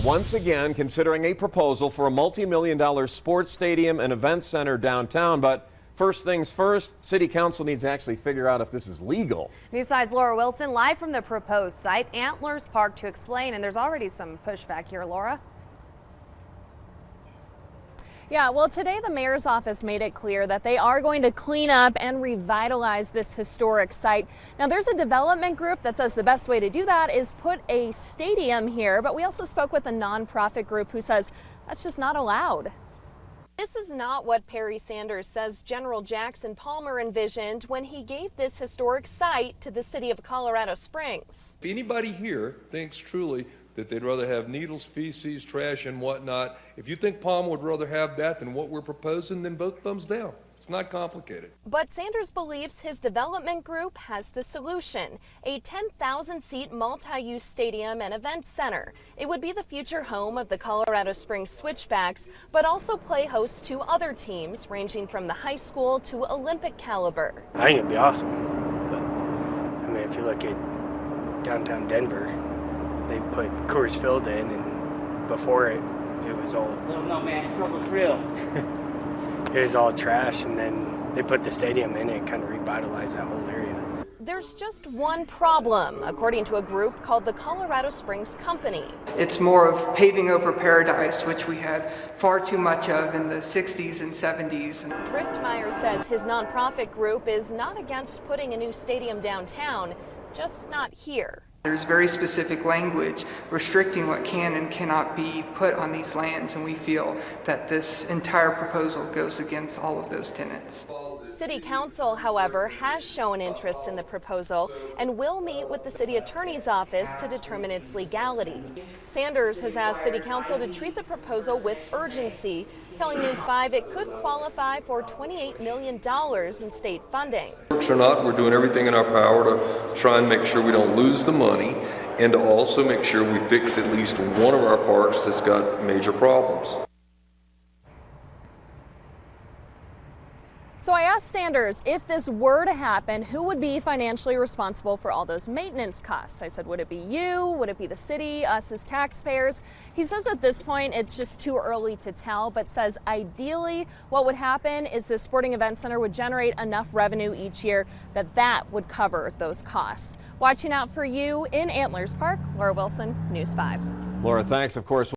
once again considering a proposal for a multi-million-dollar sports stadium and event center downtown. But first things first, City Council needs to actually figure out if this is legal. News 5's Laura Wilson live from the proposed site, Antlers Park, to explain. And there's already some pushback here, Laura. Yeah, well, today the mayor's office made it clear that they are going to clean up and revitalize this historic site. Now, there's a development group that says the best way to do that is put a stadium here, but we also spoke with a nonprofit group who says that's just not allowed. This is not what Perry Sanders says General Jackson Palmer envisioned when he gave this historic site to the city of Colorado Springs. If anybody here thinks truly that they'd rather have needles, feces, trash, and whatnot, if you think Palmer would rather have that than what we're proposing, then vote thumbs down. It's not complicated. But Sanders believes his development group has the solution, a 10,000-seat multi-use stadium and event center. It would be the future home of the Colorado Springs Switchbacks, but also play host to other teams ranging from the high school to Olympic caliber. I think it'd be awesome. But I mean, if you look at downtown Denver, they put Coors Field in, and before it was all... No, man, struggle's real. It was all trash, and then they put the stadium in and kind of revitalized that whole area. There's just one problem, according to a group called the Colorado Springs Company. It's more of paving over paradise, which we had far too much of in the 60s and 70s. Driftmeyer says his nonprofit group is not against putting a new stadium downtown, just not here. There's very specific language restricting what can and cannot be put on these lands, and we feel that this entire proposal goes against all of those tenets. City Council, however, has shown interest in the proposal and will meet with the city attorney's office to determine its legality. Sanders has asked City Council to treat the proposal with urgency, telling News 5 it could qualify for $28 million in state funding. Or not, we're doing everything in our power to try and make sure we don't lose the money and to also make sure we fix at least one of our parks that's got major problems. So I asked Sanders if this were to happen, who would be financially responsible for all those maintenance costs? I said, would it be you? Would it be the city, us as taxpayers? He says at this point it's just too early to tell, but says ideally what would happen is the sporting event center would generate enough revenue each year that would cover those costs. Watching out for you in Antlers Park, Laura Wilson, News 5. Laura, thanks. Of course,